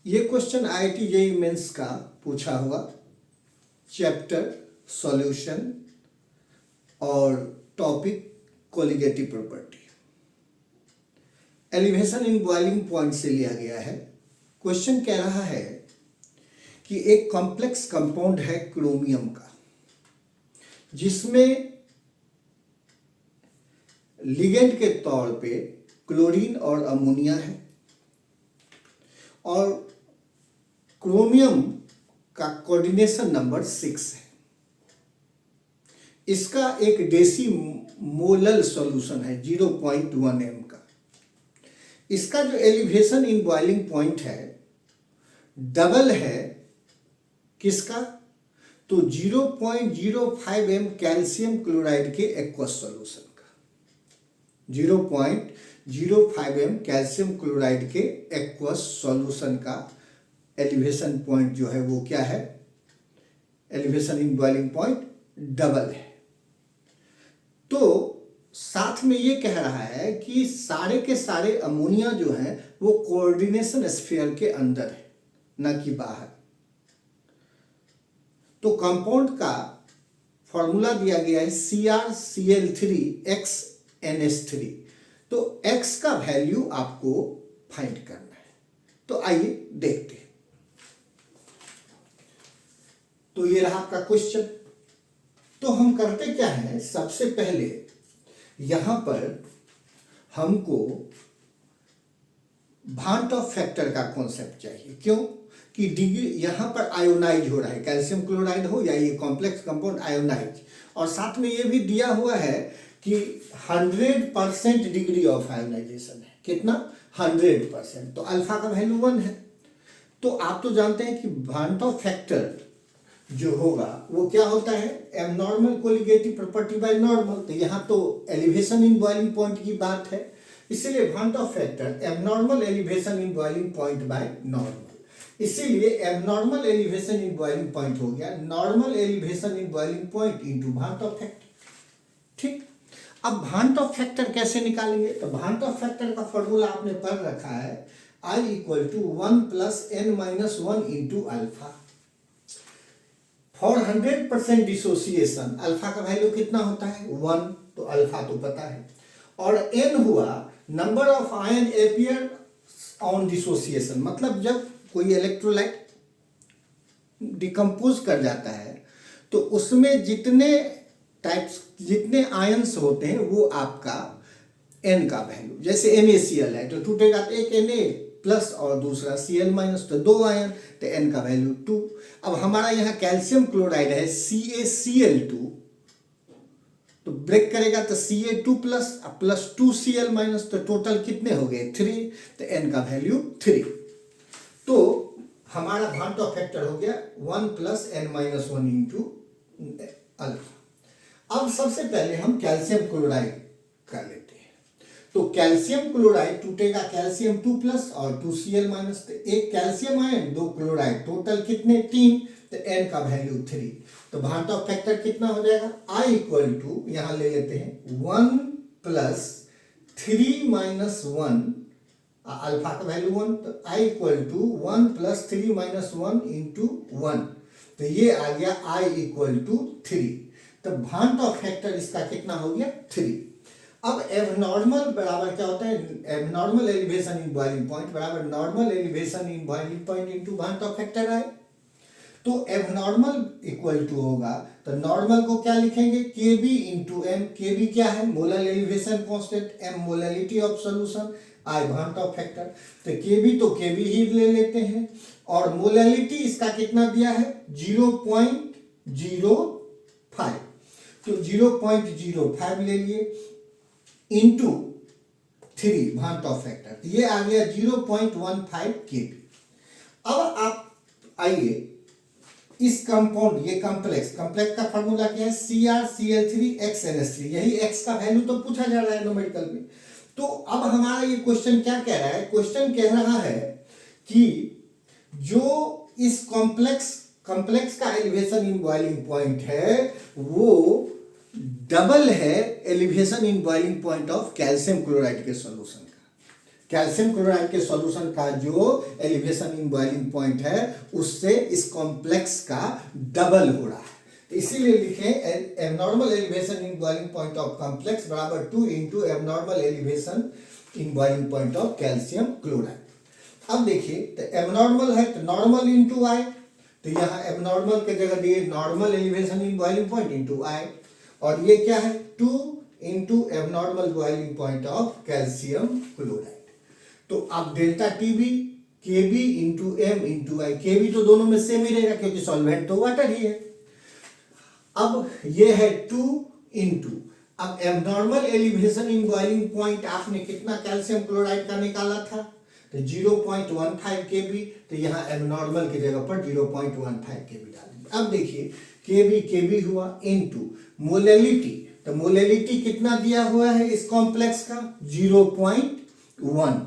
ये question IIT JEE mains का पूछा हुआ चैप्टर सॉल्यूशन और topic colligative property elevation in boiling point से लिया गया है। क्वेश्चन कह रहा है कि एक कॉम्प्लेक्स कंपाउंड है क्रोमियम का, जिसमें लिगेंड के तौर पे क्लोरीन और अमोनिया है और क्रोमियम का कोऑर्डिनेशन नंबर 6 है। इसका एक डेसीमोलल सॉल्यूशन है 0.1 m का। इसका जो एलिवेशन इन बॉइलिंग पॉइंट है डबल है किसका, तो 0.05 m कैल्शियम क्लोराइड के एक्वस सॉल्यूशन का। 0.05 m कैल्शियम क्लोराइड के एक्वस सॉल्यूशन का एलिवेशन पॉइंट जो है वो क्या है, elevation in boiling point double है। तो साथ में ये कह रहा है कि सारे के सारे अमोनिया जो हैं वो कोऑर्डिनेशन स्फीयर के अंदर है, न कि बाहर। तो कंपाउंड का फॉर्मूला दिया गया है CrCl3xNH3। तो x का वैल्यू आपको फाइंड करना है। तो आइए देखते हैं। तो ये रहा आपका क्वेश्चन। तो हम करते क्या है, सबसे पहले यहां पर हमको भांट ऑफ फैक्टर का कॉन्सेप्ट चाहिए। क्यों कि डिग्री यहां पर आयोनाइज हो रहा है, कैल्शियम क्लोराइड हो या ये कॉम्प्लेक्स कंपाउंड आयोनाइज, और साथ में ये भी दिया हुआ है कि 100% डिग्री ऑफ आयोनाइजेशन है। कितना? 100%। तो अल्फा का वैल्यू 1 है। तो आप तो जानते हैं कि भांट ऑफ फैक्टर जो होगा वो क्या होता है, abnormal colligative property by normal. तो यहाँ तो एलिवेशन इन बॉइलिंग पॉइंट की बात है, इसीलिए van't Hoff factor abnormal elevation in boiling point by normal. इसीलिए abnormal elevation in boiling point हो गया normal elevation in boiling point into van't Hoff factor. ठीक, अब भांट ऑफ फैक्टर कैसे निकालेंगे? तो भांट ऑफ फैक्टर का फॉर्मूला आपने पढ़ रखा है, I = 1 + n-1 into alpha. For 100% dissociation alpha का वैल्यू कितना होता है? 1। तो अल्फा तो पता है। और n हुआ number of ion appear on dissociation, मतलब जब कोई इलेक्ट्रोलाइट डिकम्पोज कर जाता है तो उसमें जितने आयंस होते हैं वो आपका n का वैल्यू, जैसे NaCl है तो टूटेगा तो एक Na प्लस और दूसरा Cl-, तो 2 आयन, तो n का वैल्यू 2। अब हमारा यहाँ कैल्शियम क्लोराइड है CaCl2, तो ब्रेक करेगा तो Ca2 प्लस 2Cl-, तो टोटल कितने हो गए? 3, तो n का वैल्यू 3। तो हमारा भांट ऑफ फैक्टर हो गया 1 + n-1 इंटू अल्फा। अब सबसे पहले हम कैल्शियम क्लोराइड कर लेते हैं। तो कैल्शियम क्लोराइड टूटेगा कैल्शियम 2+ और 2Cl-, तो एक कैल्शियम आयन 2 क्लोराइड, टोटल कितने? 3, तो n का वैल्यू 3। तो भांट ऑफ फैक्टर कितना हो जाएगा? I = यहां ले लेते हैं 1 + 3 - 1, अल्फा का वैल्यू 1, तो I = 1 + 3 - 1 इंटू 1, तो ये आ गया I = 3। तो भांट ऑफ फैक्टर इसका कितना हो गया? 3। अब एबनॉर्मल बराबर क्या होता है? Abnormal elevation in boiling point बराबर normal elevation in boiling point into van't Hoff factor है। तो एबनॉर्मल इक्वल टू होगा, तो नॉर्मल को क्या लिखेंगे? Kb × m। Kb क्या है? Molar elevation constant, m molality of solution, I van't Hoff factor. तो Kb तो Kb ही ले लेते हैं, और मोलैलिटी इसका कितना दिया है? 0.05। तो 0.05 ले लिए इंटू 3 भांट ऑफ फैक्टर, तो ये आ गया 0.15 Kb। अब आप आइए इस कंपाउंड, ये कॉम्प्लेक्स का फॉर्मूला क्या है? CrCl3xNH3। यही x का वैल्यू तो पूछा जा रहा है न्यूमेरिकल में। तो अब हमारा ये क्वेश्चन क्या कह रहा है? क्वेश्चन कह रहा है कि जो इस कॉम्प्लेक्स का एलिवेशन इन बॉइलिंग पॉइंट है वो डबल है elevation in boiling point of calcium chloride के सॉल्यूशन का। कैल्शियम क्लोराइड के सॉल्यूशन का जो एलिवेशन इन बॉइलिंग पॉइंट है उससे इस कॉम्प्लेक्स का डबल हो रहा है। तो इसीलिए लिखें abnormal elevation in boiling point of complex बराबर 2 into abnormal elevation in boiling point of calcium chloride. अब देखिए तो एबनॉर्मल है तो नॉर्मल इंटू आई, तो यहाँ एबनॉर्मल के जगह दिए normal elevation in boiling point into I, और ये क्या है 2 into abnormal boiling point of calcium chloride. तो अब delta T B K B into M into I, K B तो दोनों में सेम ही रहेगा क्योंकि सॉल्वेंट तो वाटर ही है। अब ये है 2 इंटू, अब abnormal elevation in boiling point आपने कितना कैल्शियम क्लोराइड का निकाला था, तो 0.15 केबी, तो यहाँ एबनॉर्मल की जगह पर 0.15 केबी डालेंगे। अब देखिए केबी हुआ इनटू मोलेलिटी, तो मोलेलिटी कितना दिया हुआ है इस कॉम्प्लेक्स का 0.1,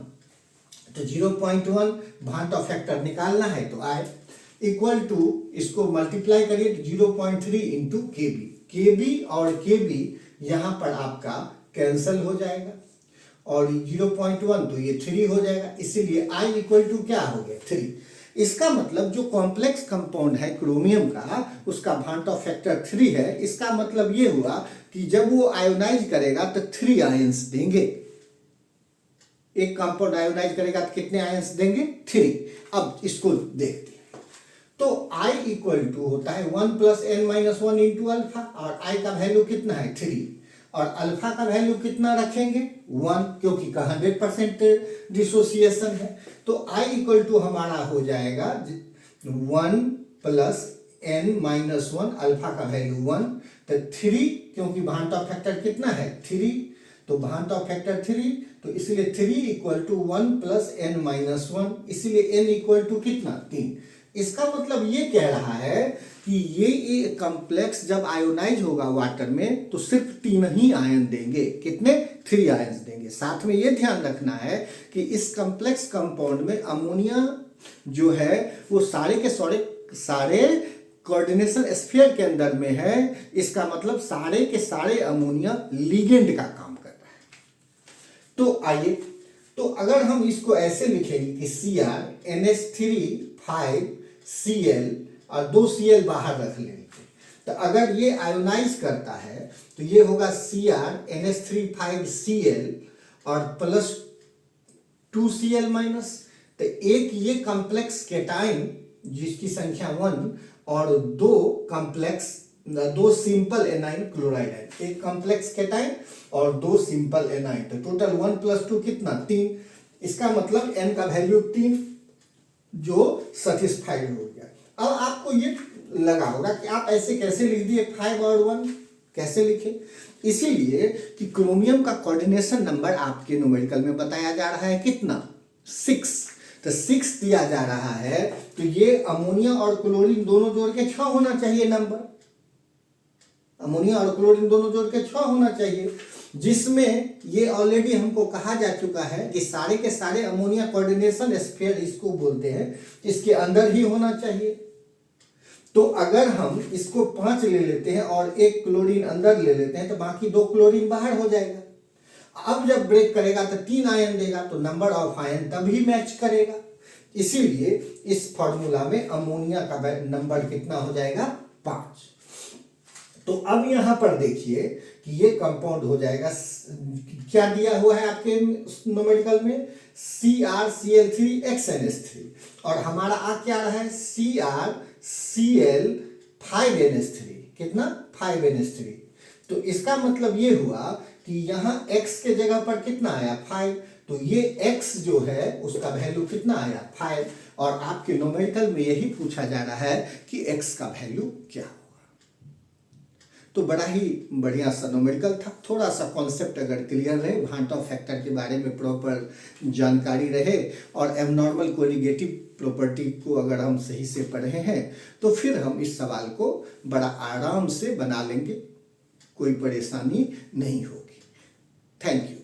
तो 0.1 भांटा फैक्टर निकालना है तो आए इक्वल टू इसको मल्टीप्लाई करिए तो 0.3 इंटू केबी, केबी और केबी यहाँ पर आपका कैंसल हो जाएगा और 0.1 तो ये 3 हो जाएगा, इसीलिए I इक्वल टू क्या हो गया 3। इसका मतलब जो कॉम्प्लेक्स कंपाउंड है क्रोमियम का उसका भांटा फैक्टर 3 है। इसका मतलब ये हुआ कि जब वो आयोनाइज करेगा तो 3 आयंस देंगे, एक कंपाउंड आयोनाइज करेगा तो कितने आयंस देंगे 3। अब इसको देखते हैं तो I इक्वल टू होता है 1 plus n minus 1 into alpha, और I का वैल्यू कितना है 3, और अल्फा का वैल्यू कितना रखेंगे 1 क्योंकि का 100% डिसोसिएशन है। तो I इक्वल टू हमारा हो जाएगा 1 प्लस n माइनस 1, अल्फा का वैल्यू 1, तो 3 क्योंकि भांटा फैक्टर कितना है 3, तो भांटा फैक्टर 3, तो इसलिए 3 equal to 1 plus n minus 1, इसलिए n इक्वल टू कितना 3। इसका मतलब ये कह रहा है कि ये कॉम्प्लेक्स जब आयोनाइज होगा वाटर में तो सिर्फ 3 ही आयन देंगे, कितने 3 आयंस देंगे। साथ में ये ध्यान रखना है कि इस कॉम्प्लेक्स कंपाउंड में अमोनिया जो है वो सारे के सारे कोऑर्डिनेशन स्फीयर के अंदर में है। इसका मतलब सारे के सारे अमोनिया लिगेंड का काम कर रहा है। तो आइए, तो अगर हम इसको ऐसे लिखेंगे कि Cr NH3 5Cl और 2 Cl बाहर रख लेंगे, तो अगर ये आयोनाइज करता है तो ये होगा Cr NH3 5Cl और प्लस 2 Cl माइनस, तो एक ये कॉम्प्लेक्स केटाइन जिसकी संख्या 1 और 2 सिंपल एनाइन क्लोराइड है, एक कॉम्प्लेक्स केटाइन और 2 सिंपल एनाइन, तो टोटल 1 प्लस 2 कितना 3। इसका मतलब n का वैल्यू 3 जो सेटिस्फाइड हो गया। अब आपको ये लगा होगा कि आप ऐसे कैसे लिख दिए 5 और 1 कैसे लिखे, इसीलिए कि क्रोमियम का कोऑर्डिनेशन नंबर आपके न्यूमेरिकल में बताया जा रहा है कितना 6, तो 6 दिया जा रहा है, तो ये अमोनिया और क्लोरीन दोनों जोड़ के 6 होना चाहिए नंबर, अमोनिया और क्लोरीन दोनों जोड़ के 6 होना चाहिए, जिसमें ये ऑलरेडी हमको कहा जा चुका है कि सारे के सारे अमोनिया कोऑर्डिनेशन स्फीयर इसको बोलते हैं, इसके अंदर ही होना चाहिए। तो अगर हम इसको 5 ले लेते हैं और एक क्लोरीन अंदर ले लेते हैं तो बाकी 2 क्लोरीन बाहर हो जाएगा। अब जब ब्रेक करेगा तो 3 आयन देगा, तो नंबर ऑफ आयन तभी मैच करेगा, इसीलिए इस फॉर्मूला में अमोनिया का नंबर कितना हो जाएगा 5। तो अब यहां पर देखिए कि ये कंपाउंड हो जाएगा, क्या दिया हुआ है आपके न्यूमेरिकल में CrCl3xNH3, और हमारा आ क्या रहा है CrCl5NH3, कितना 5NH3। तो इसका मतलब ये हुआ कि यहाँ x के जगह पर कितना आया 5, तो ये x जो है उसका वैल्यू कितना आया 5, और आपके न्यूमेरिकल में यही पूछा जा रहा है कि x का वैल्यू क्या होगा। तो बड़ा ही बढ़िया सा न्यूमेरिकल था, थोड़ा सा कॉन्सेप्ट अगर क्लियर रहे, भांटा फैक्टर के बारे में प्रॉपर जानकारी रहे और एबनॉर्मल कोलिगेटिव प्रॉपर्टी को अगर हम सही से पढ़े हैं तो फिर हम इस सवाल को बड़ा आराम से बना लेंगे, कोई परेशानी नहीं होगी। Thank you.